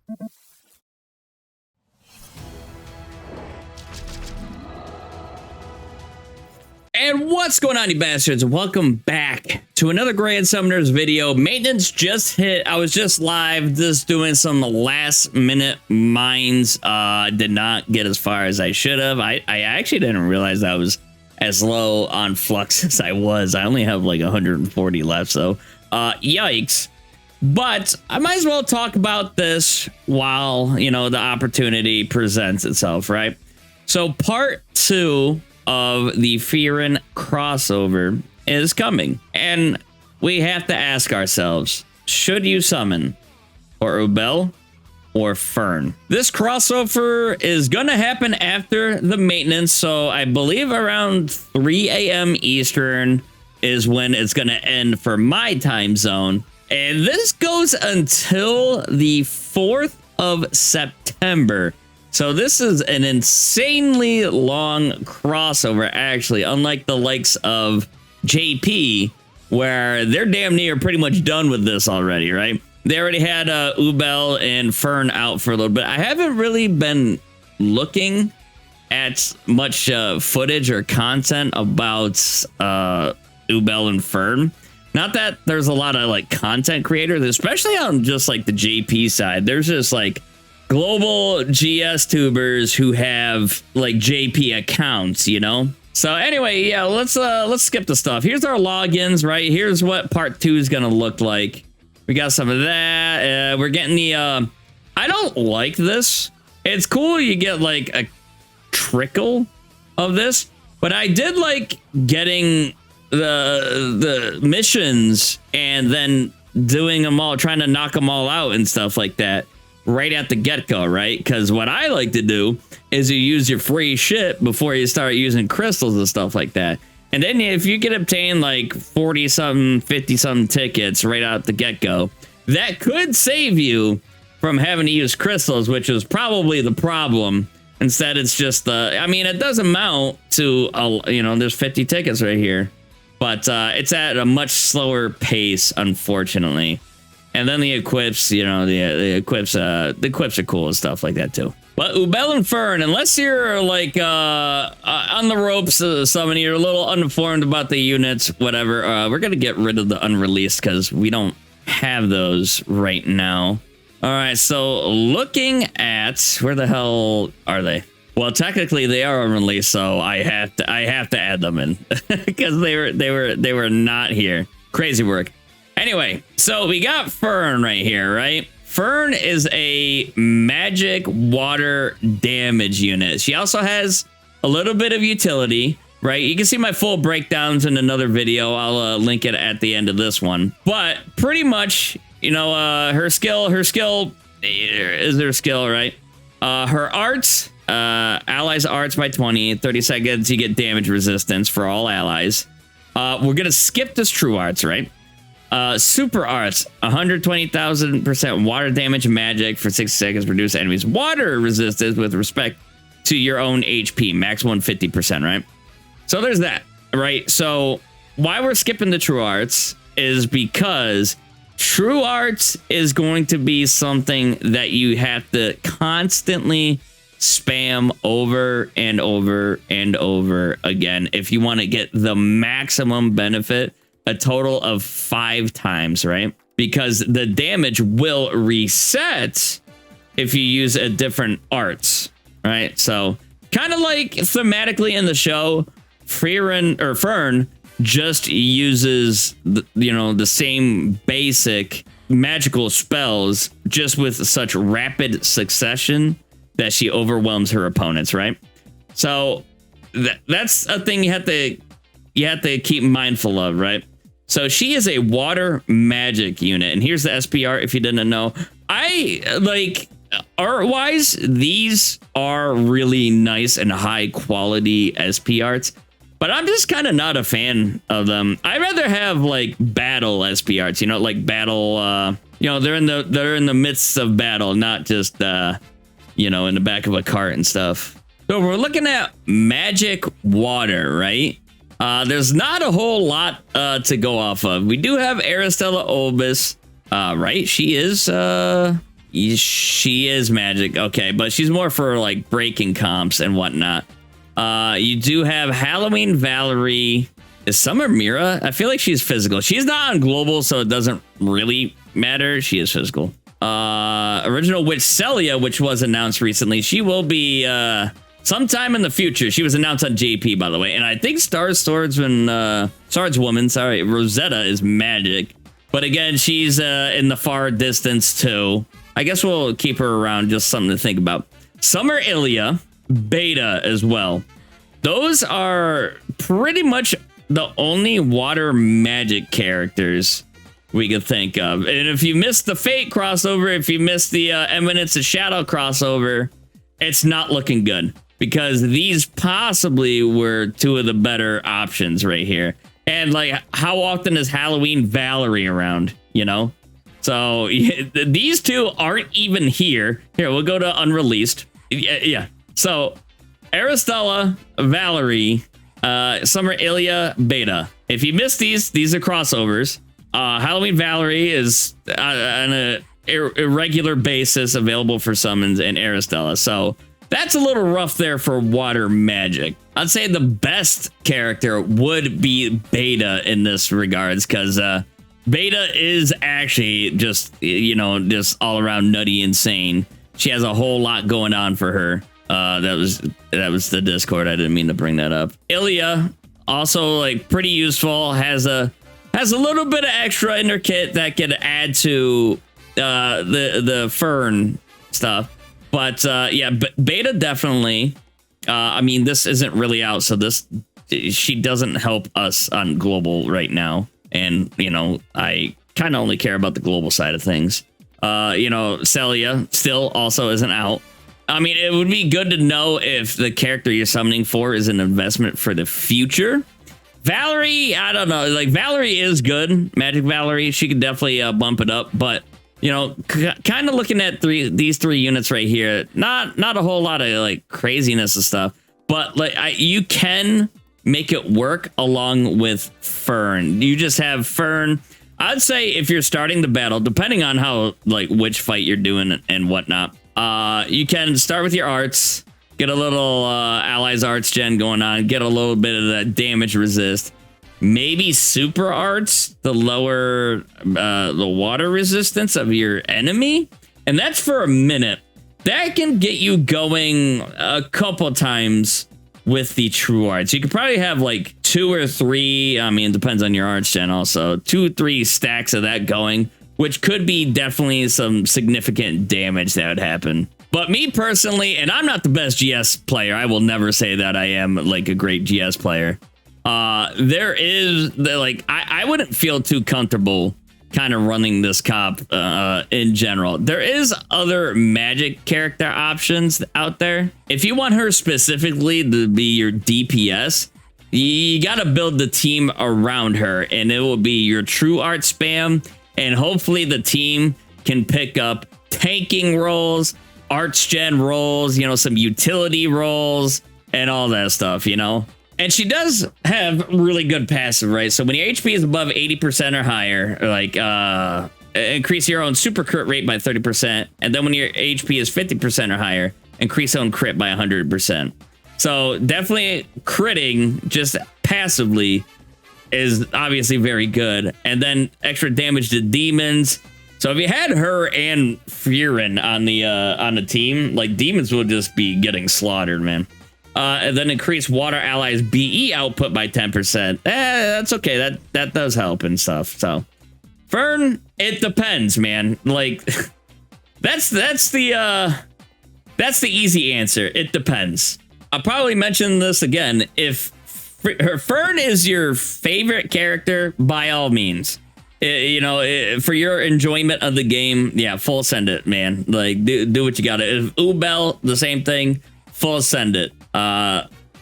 And what's going on, you bastards? Welcome back to another Grand Summoners video. Maintenance just hit. I was just live, just doing some last minute mines. Did not get as far as I should have. I actually didn't realize I was as low on flux as I was. I only have like 140 left, so yikes. But I might as well talk about this while, you know, the opportunity presents itself, right? So part 2 of the FRIEREN crossover is coming, and we have to ask ourselves, should you summon or Ubel or Fern? This crossover is gonna happen after the maintenance, so I believe around 3 a.m. Eastern is when it's gonna end for my time zone, and this goes until the 4th of September. So this is an insanely long crossover, actually, unlike the likes of JP, where they're damn near pretty much done with this already, right? They already had Ubel and Fern out for a little bit. I haven't really been looking at much footage or content about Ubel and Fern. Not that there's a lot of like content creators, especially on just like the JP side. There's just like global GS tubers who have like JP accounts, you know? So anyway, yeah, let's skip the stuff. Here's our logins, right? Here's what part 2 is gonna look like. We got some of that. We're getting the I don't like this. It's cool you get like a trickle of this, but I did like getting the missions and then doing them all, trying to knock them all out and stuff like that right at the get-go, right? Because what I like to do is you use your free shit before you start using crystals and stuff like that. And then if you can obtain like 40-something, 50-something tickets right out the get-go, that could save you from having to use crystals, which is probably the problem. Instead, it's just I mean, it does amount to, you know, there's 50 tickets right here, but it's at a much slower pace, unfortunately. And then the equips, you know, the equips are cool and stuff like that too. But Ubel and Fern, unless you're like on the ropes summoning, you're a little uninformed about the units, whatever, we're gonna get rid of the unreleased because we don't have those right now. All right, so looking at where the hell are they? Well, technically they are unreleased, so I have to add them in because they were not here. Crazy work. Anyway, so we got Fern right here, right? Fern is a magic water damage unit. She also has a little bit of utility, right? You can see my full breakdowns in another video. I'll link it at the end of this one. But pretty much, you know, her skill is her skill, right? Her arts, allies arts by 20, 30 seconds, you get damage resistance for all allies. We're gonna skip this true arts, right? Super arts, 120,000% water damage magic for 60 seconds, reduce enemies water resistance with respect to your own HP, max 150%, right? So there's that, right? So why we're skipping the true arts is because true arts is going to be something that you have to constantly spam over and over and over again if you want to get the maximum benefit, a total of 5 times, right? Because the damage will reset if you use a different arts, right? So kind of like thematically in the show, FRIEREN or Fern just uses the same basic magical spells just with such rapid succession that she overwhelms her opponents, right? So that's a thing you have to keep mindful of, right? So she is a water magic unit, and here's the SPR if you didn't know. I like art wise, these are really nice and high quality SP arts, but I'm just kind of not a fan of them. I'd rather have like battle SP arts, you know, like battle, you know, they're in the midst of battle, not just you know, in the back of a cart and stuff. So we're looking at magic water, right? There's not a whole lot to go off of. We do have Aristella Obis, right? She is She is magic. Okay, but she's more for like breaking comps and whatnot. You do have Halloween Valerie. Is Summer Mira? I feel like she's physical. She's not on global, so it doesn't really matter. She is physical. Original Witch Celia, which was announced recently. She will be sometime in the future. She was announced on JP, by the way. And I think Swordswoman, sorry, Rosetta is magic. But again, she's in the far distance too. I guess we'll keep her around, just something to think about. Summer Ilya, beta as well. Those are pretty much the only water magic characters we could think of. And if you missed the Fate crossover, if you missed the Eminence of Shadow crossover, it's not looking good, because these possibly were two of the better options right here. And like, how often is Halloween Valerie around, you know? So these two aren't even here. Here, we'll go to unreleased. Yeah. So Aristella, Valerie, Summer Ilya, beta. If you missed these are crossovers. Halloween Valerie is on a irregular basis available for summons in Aristella. So that's a little rough there for water magic. I'd say the best character would be Beta in this regards, because Beta is actually just, you know, just all around nutty insane. She has a whole lot going on for her. That was the Discord. I didn't mean to bring that up. Ilya, also like pretty useful, has a little bit of extra in her kit that could add to the Fern stuff. But yeah, Beta definitely. I mean, this isn't really out, so she doesn't help us on global right now. And, you know, I kind of only care about the global side of things. You know, Celia still also isn't out. I mean, it would be good to know if the character you're summoning for is an investment for the future. Valerie, I don't know. Like, Valerie is good. Magic Valerie, she could definitely bump it up. But, you know, kind of looking at these three units right here, not a whole lot of like craziness and stuff. But like, you can make it work along with Fern. You just have Fern. I'd say if you're starting the battle, depending on how like which fight you're doing and whatnot, you can start with your arts, get a little allies arts gen going on, get a little bit of that damage resist. Maybe super arts to lower the water resistance of your enemy, and that's for a minute. That can get you going a couple times with the true arts. You could probably have like 2 or 3. I mean, it depends on your arts gen also. 2 or 3 stacks of that going, which could be definitely some significant damage that would happen. But me personally, and I'm not the best GS player. I will never say that I am like a great GS player. There is like, I wouldn't feel too comfortable kind of running this comp in general. There is other magic character options out there. If you want her specifically to be your DPS, you got to build the team around her, and it will be your true art spam, and hopefully the team can pick up tanking roles, arts gen roles, you know, some utility roles and all that stuff, you know. And she does have really good passive, right? So when your HP is above 80% or higher, like increase your own super crit rate by 30%. And then when your HP is 50% or higher, increase own crit by 100%. So definitely critting just passively is obviously very good. And then extra damage to demons. So if you had her and FRIEREN on the team, like demons would just be getting slaughtered, man. And then increase water allies BE output by 10%. That's okay. That does help and stuff. So Fern, it depends, man. Like that's the easy answer. It depends. I'll probably mention this again. If Fern is your favorite character, by all means, you know, for your enjoyment of the game, yeah, full send it, man. Like do what you gotta. If Ubel, the same thing, full send it.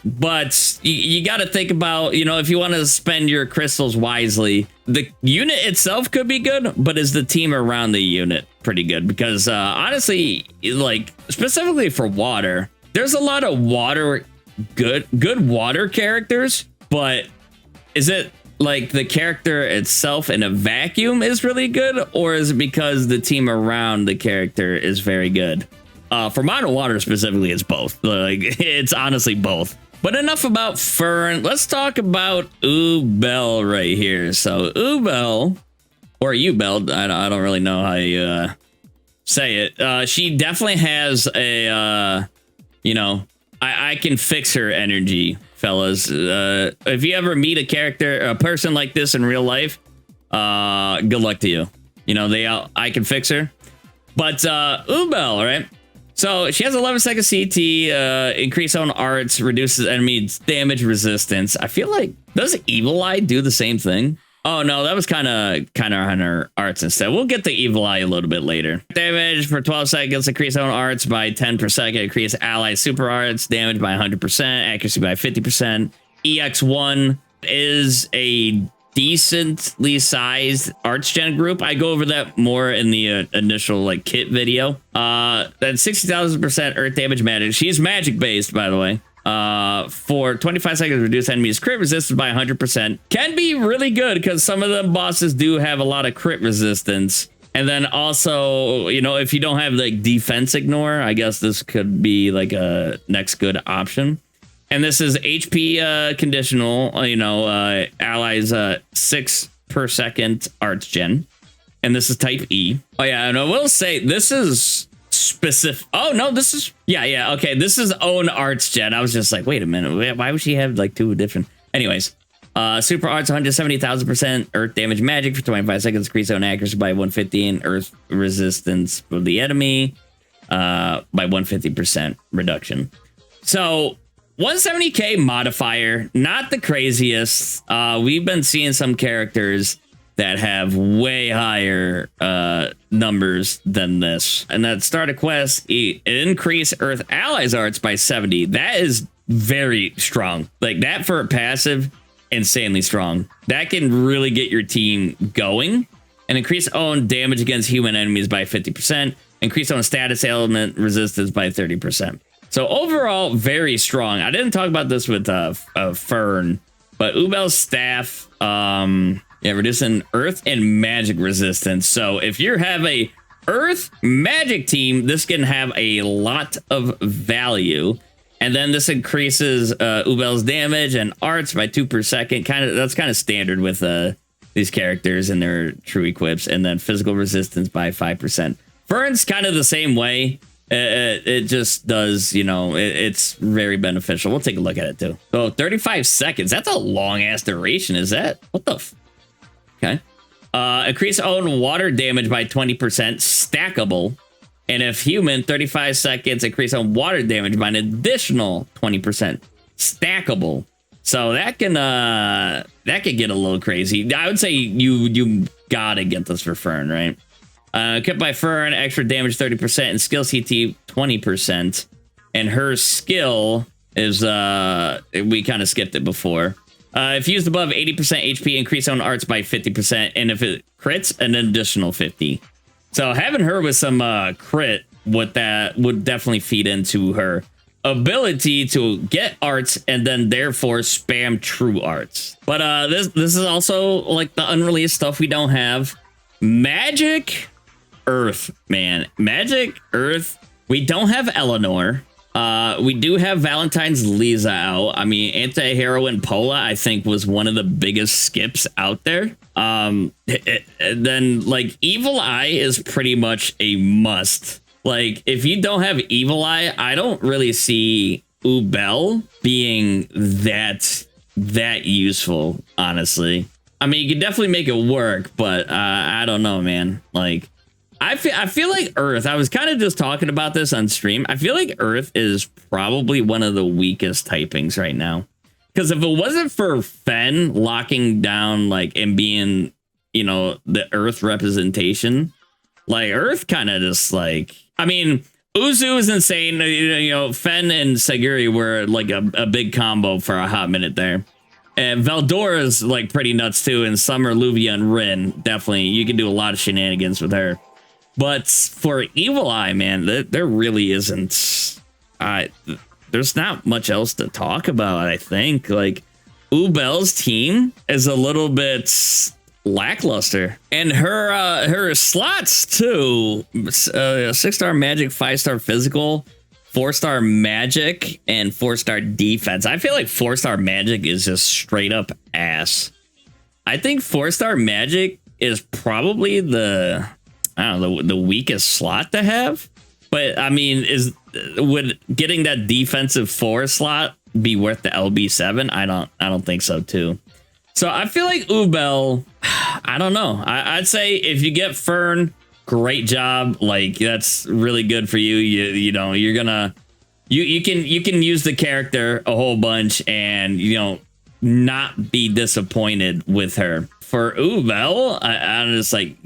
But you got to think about, you know, if you want to spend your crystals wisely, the unit itself could be good, but is the team around the unit pretty good? Because honestly, like specifically for water, there's a lot of water, good water characters, but is it like the character itself in a vacuum is really good, or is it because the team around the character is very good? For Mono Water specifically, it's both. Like, it's honestly both. But enough about Fern. Let's talk about Ubel right here. So Ubel, or Ubel, I don't really know how you say it. She definitely has a, you know, I can fix her energy, fellas. If you ever meet a character, a person like this in real life, good luck to you. You know, I can fix her. But Ubel, right? So she has 11 second CT, increase on arts, reduces enemies damage resistance. I feel like, does Evil Eye do the same thing? Oh no, that was kind of on her arts instead. We'll get the Evil Eye a little bit later. Damage for 12 seconds, increase on arts by 10 per second, increase ally super arts, damage by 100%, accuracy by 50%. EX1 is a decently sized arts gen group. I go over that more in the initial like kit video. Then 60,000% earth damage magic. She's magic based, by the way. For 25 seconds, reduce enemies crit resistance by 100%. Can be really good because some of the bosses do have a lot of crit resistance. And then also, you know, if you don't have like defense ignore, I guess this could be like a next good option. And this is HP conditional, you know, allies 6 per second arts gen. And this is type E. Oh yeah, and I will say this is specific. Oh no, this is yeah, okay, this is own arts gen. I was just like, wait a minute, why would she have like two different? Anyways, super arts 170,000% earth damage magic for 25 seconds, increase own accuracy by 150 and earth resistance for the enemy by 150% reduction. So 170k modifier, not the craziest. We've been seeing some characters that have way higher numbers than this. And that start a quest, increase Earth allies arts by 70. That is very strong. Like that for a passive, insanely strong. That can really get your team going. And increase own damage against human enemies by 50%. Increase own status element resistance by 30%. So overall, very strong. I didn't talk about this with Fern, but Ubel's staff, yeah, reducing earth and magic resistance. So if you have a earth magic team, this can have a lot of value. And then this increases Ubel's damage and arts by 2 per second. That's kind of standard with these characters and their true equips. And then physical resistance by 5%. Fern's kind of the same way. It just does, you know, it's very beneficial. We'll take a look at it too. So 35 seconds. That's a long ass duration. Is that? What the? Okay. Increase own water damage by 20%. Stackable. And if human, 35 seconds, increase own water damage by an additional 20%. Stackable. So that can get a little crazy. I would say you gotta get this for Fern, right? Kept by Fern, extra damage 30% and skill CT 20%. And her skill is, we kind of skipped it before. If used above 80% HP, increase on arts by 50%. And if it crits, an additional 50. So having her with some crit, that would definitely feed into her ability to get arts and then therefore spam true arts. But this is also like the unreleased stuff we don't have. Magic Earth, man. Magic Earth. We don't have Eleanor. We do have Valentine's Lisa out. I mean, anti-heroine Pola, I think, was one of the biggest skips out there. Then, like, Evil Eye is pretty much a must. Like, if you don't have Evil Eye, I don't really see Ubel being that useful, honestly. I mean, you could definitely make it work, but I don't know, man. Like, I feel like Earth, I was kind of just talking about this on stream. I feel like Earth is probably one of the weakest typings right now. Because if it wasn't for Fern locking down, like, and being, you know, the Earth representation, like, Earth kind of just, like, I mean, Uzu is insane. You know, Fern and Saguri were, like, a big combo for a hot minute there. And Veldora is, like, pretty nuts, too. And Summer, Luvia, and Rin, definitely. You can do a lot of shenanigans with her. But for Evil Eye, man, there really isn't. There's not much else to talk about, I think. Like, Ubel's team is a little bit lackluster, and her slots too. 6-star magic, 5-star physical, 4-star magic, and 4-star defense. I feel like 4-star magic is just straight up ass. I think 4-star magic is probably the, I don't know, the weakest slot to have. But I mean, would getting that defensive 4 slot be worth the LB7? I don't think so too. So I feel like Ubel, I don't know. I'd say if you get Fern, great job. Like, that's really good for you. You know, you're gonna, you can use the character a whole bunch and, you know, not be disappointed with her. For Ubel, I'm just like,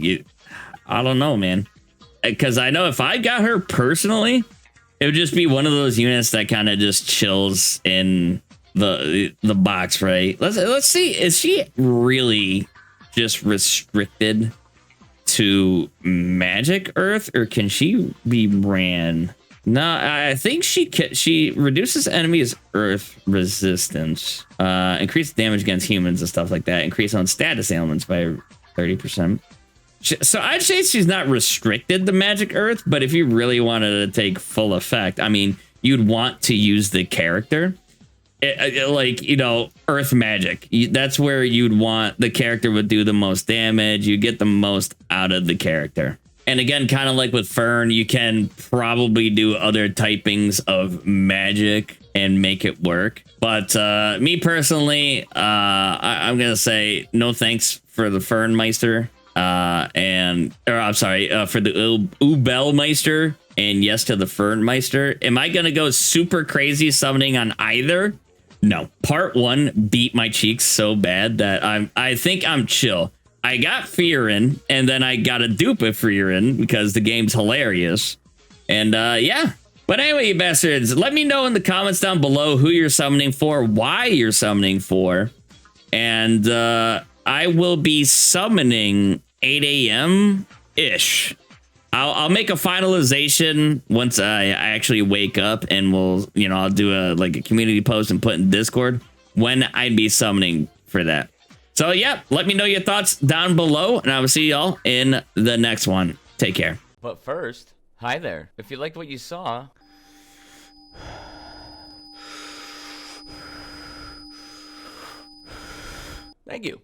I don't know, man. Because I know if I got her personally, it would just be one of those units that kind of just chills in the box, right? Let's see. Is she really just restricted to Magic Earth, or can she be ran? No, I think she reduces enemies' Earth resistance, increases damage against humans and stuff like that, increase on status ailments by 30%. So I'd say she's not restricted to Magic Earth, but if you really wanted to take full effect, I mean, you'd want to use the character. Like, you know, Earth Magic. That's where you'd want the character would do the most damage. You get the most out of the character. And again, kind of like with Fern, you can probably do other typings of magic and make it work. But me personally, I'm going to say no thanks for the Fern Meister. I'm sorry, for the Ubel Meister, and yes to the Fern Meister. Am I gonna go super crazy summoning on either? No. Part 1 beat my cheeks so bad that I think I'm chill. I got FRIEREN, and then I got a dupe of FRIEREN because the game's hilarious. And yeah. But anyway, you bastards, let me know in the comments down below who you're summoning for, why you're summoning for, and I will be summoning 8 a.m. ish. I'll make a finalization once I actually wake up, and we'll, you know, I'll do a community post and put in Discord when I'd be summoning for that. So yeah, let me know your thoughts down below, and I will see y'all in the next one. Take care. But first, hi there. If you liked what you saw, thank you.